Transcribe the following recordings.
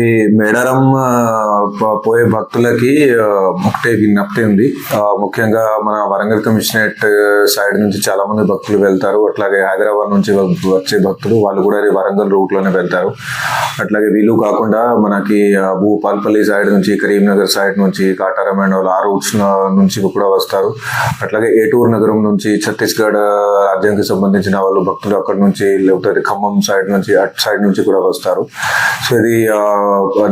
ఈ మేడారం పోయే భక్తులకి ఒకటే విజ్ఞప్తి ఉంది. ముఖ్యంగా మన వరంగల్ కమిషనరేట్ సైడ్ నుంచి చాలా మంది భక్తులు వెళ్తారు. అట్లాగే హైదరాబాద్ నుంచి వచ్చే భక్తులు వాళ్ళు కూడా వరంగల్ రూట్ లోనే వెళ్తారు. అట్లాగే వీళ్ళు కాకుండా మనకి భూపాల్పల్లి సైడ్ నుంచి, కరీంనగర్ సైడ్ నుంచి, కాటారమండల్ ఆ రూట్స్ నుంచి కూడా వస్తారు. అట్లాగే ఏటూరు నగరం నుంచి, ఛత్తీస్గఢ్ రాజ్యానికి సంబంధించిన వాళ్ళు భక్తులు అక్కడ నుంచి, లేకపోతే ఖమ్మం సైడ్ నుంచి, అటు సైడ్ నుంచి కూడా వస్తారు. సో ఇది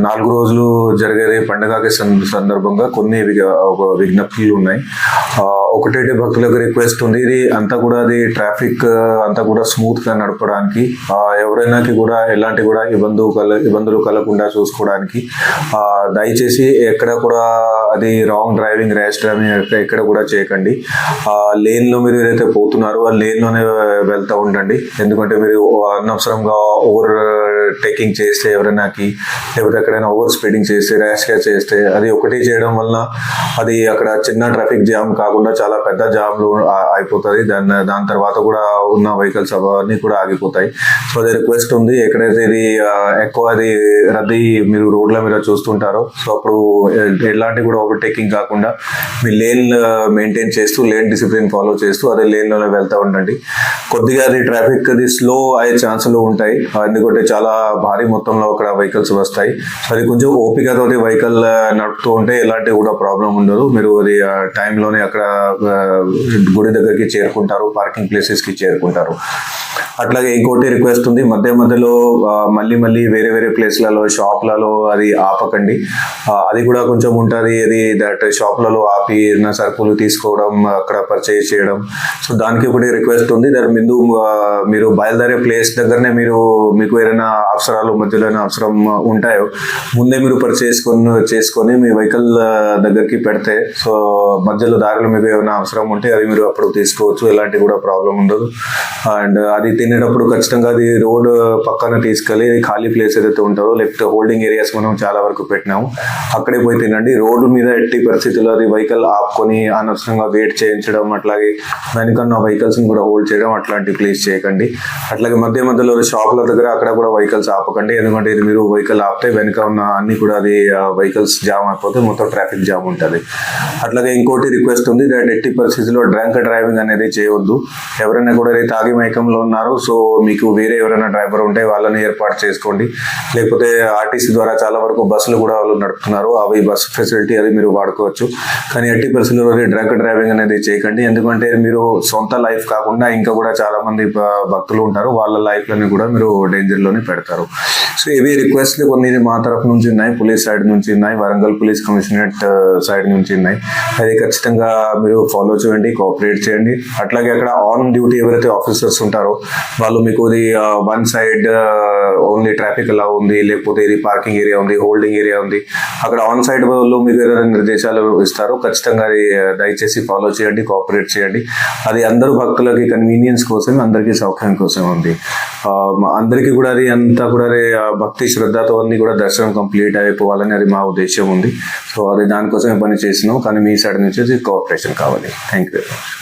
4 రోజులు జరిగే పండుగకి సందర్భంగా కొన్ని విజ్ఞప్తులు ఉన్నాయి. ఒకటేటి భక్తులకు రిక్వెస్ట్ ఉంది, ఇది అంతా కూడా అది ట్రాఫిక్ అంతా కూడా స్మూత్ గా నడపడానికి, ఎవరైనా కూడా ఎలాంటి కూడా ఇబ్బందులు కలగకుండా చూసుకోవడానికి దయచేసి ఎక్కడ కూడా అది రాంగ్ డ్రైవింగ్, ర్యాష్ డ్రైవింగ్ ఎక్కడ కూడా చేయకండి. లేన్ లో మీరు ఏదైతే పోతున్నారో ఆ లేన్ లోనే వెళ్తూ ఉండండి. ఎందుకంటే మీరు అనవసరంగా ఓవర్ టేకింగ్ చేస్తే ఎవరైనాకి, లేకపోతే ఎక్కడైనా ఓవర్ స్పీడింగ్ చేస్తే, ర్యాష్ గా చేస్తే, అది ఒకటి చేయడం వల్ల అది అక్కడ చిన్న ట్రాఫిక్ జామ్ కాకుండా చాలా పెద్ద జామ్లు అయిపోతుంది. దాని తర్వాత కూడా ఉన్న వెహికల్స్ అవన్నీ కూడా ఆగిపోతాయి. సో అది రిక్వెస్ట్ ఉంది, ఎక్కడైతే ఇది ఎక్కువ అది రద్దీ మీరు రోడ్ల మీద చూస్తుంటారో, సో అప్పుడు ఎలాంటి కూడా ఓవర్ టేకింగ్ కాకుండా మీ లేన్ మెయింటైన్ చేస్తూ, లేన్ డిసిప్లిన్ ఫాలో చేస్తూ అదే లేన్ లోనే వెళ్తూ ఉండండి. కొద్దిగా అది ట్రాఫిక్ అది స్లో అయ్యే ఛాన్సులు ఉంటాయి, ఎందుకంటే చాలా భారీ మొత్తంలో అక్కడ వెహికల్స్ వస్తాయి. అది కొంచెం ఓపికతో వెహికల్ నడుపుతూ ఉంటే ఎలాంటి కూడా ప్రాబ్లం ఉండదు. మీరు అది టైంలోనే అక్కడ గుడి దగ్గరికి చేరుకుంటారు, పార్కింగ్ ప్లేసెస్ కి చేరుకుంటారు. అట్లాగే ఇంకోటి రిక్వెస్ట్ ఉంది, మధ్యలో మళ్ళీ వేరే ప్లేస్లలో, షాప్లలో అది ఆపకండి. అది కూడా కొంచెం ఉంటుంది. అది దట్ షాప్లలో ఆపి సరుకులు తీసుకోవడం, అక్కడ పర్చేజ్ చేయడం. సో దానికి ఒకటి రిక్వెస్ట్ ఉంది, దాని ముందు మీరు బయలుదేరే ప్లేస్ దగ్గరనే మీకు ఏదైనా అవసరాలు, మధ్యలో అవసరం ఉంటాయో ముందే మీరు చేసుకొని మీ వెహికల్ దగ్గరికి పెడితే, సో మధ్యలో దారిలో మీకు ఏమైనా అవసరం ఉంటే అది మీరు అప్పుడు తీసుకోవచ్చు, ఎలాంటి కూడా ప్రాబ్లం ఉండదు. అండ్ అది తినేటప్పుడు ఖచ్చితంగా అది రోడ్ పక్కన తీసుకెళ్ళి ఖాళీ ప్లేస్ ఏదైతే ఉంటుందో, లేకపోతే హోల్డింగ్ ఏరియాస్ మనం చాలా వరకు పెట్టినాము, అక్కడే పోయి తినండి. రోడ్డు మీద ఎట్టి పరిస్థితుల్లో అది వెహికల్ ఆపుకొని అనవసరంగా వెయిట్ చేయించడం, అట్లాగే వెనుకన్న వెహికల్స్ ని కూడా హోల్డ్ చేయడం అట్లాంటి ప్లేస్ చేయకండి. అట్లాగే మధ్యలో షాపుల దగ్గర అక్కడ కూడా వెహికల్స్ ఆపకండి, ఎందుకంటే ఇది మీరు వెహికల్ ఆపితే వెనుక ఉన్న అన్ని కూడా అది వెహికల్స్ జామ్ అయిపోతే మొత్తం ట్రాఫిక్ జామ్ ఉంటుంది. అట్లాగే ఇంకోటి రిక్వెస్ట్ ఉంది, ఎట్టి పరిస్థితుల్లో డ్రంక్ డ్రైవింగ్ అనేది చేయవద్దు. ఎవరైనా కూడా తాగి మైకంలో ఉన్నారు, సో మీకు వేరే ఎవరైనా డ్రైవర్ ఉంటే వాళ్ళని ఏర్పాటు చేసుకోండి. లేకపోతే ఆర్టీసీ ద్వారా చాలా వరకు బస్సులు కూడా వాళ్ళు నడుపుతున్నారు, అవి బస్ ఫెసిలిటీ అది మీరు వాడుకోవచ్చు. కానీ ఎట్టి పరిస్థితుల్లో డ్రంక్ డ్రైవింగ్ అనేది చేయకండి, ఎందుకంటే మీరు సొంత లైఫ్ కాకుండా ఇంకా కూడా చాలా మంది భక్తులు ఉంటారు, వాళ్ళ లైఫ్ లని కూడా మీరు డేంజర్ లోనే పెడతారు. సో ఇవి రిక్వెస్ట్లు కొన్ని మా తరఫు నుంచి ఉన్నాయి, పోలీస్ సైడ్ నుంచి ఉన్నాయి, వరంగల్ పోలీస్ కమిషనరేట్ సైడ్ నుంచి ఉన్నాయి. అది ఖచ్చితంగా మీరు ఫాలో చేయండి, కోఆపరేట్ చేయండి. అట్లాగే అక్కడ ఆన్ డ్యూటీ ఎవరైతే ఆఫీసర్స్ ఉంటారో వాళ్ళు మీకు ఇది వన్ సైడ్ ఓన్లీ ట్రాఫిక్ ఎలా ఉంది, లేకపోతే ఇది పార్కింగ్ ఏరియా ఉంది, హోల్డింగ్ ఏరియా ఉంది, అక్కడ ఆన్ సైడ్ వాళ్ళు మీకు ఏదైనా నిర్దేశాలు ఇస్తారు, ఖచ్చితంగా అది దయచేసి ఫాలో చేయండి, కోఆపరేట్ చేయండి. అది అందరూ భక్తులకి కన్వీనియన్స్ కోసం, అందరికీ సౌకర్యం కోసం ఉంది. అందరికీ కూడా అది అంతా కూడా భక్తి శ్రద్ధతో అన్ని కూడా దర్శనం కంప్లీట్ అయిపోవాలని అది మా ఉద్దేశం ఉంది. సో అది దానికోసమే పని చేసినాం, కానీ మీ సైడ్ నుంచి కోఆపరేషన్ కావాలి. Thank you very much.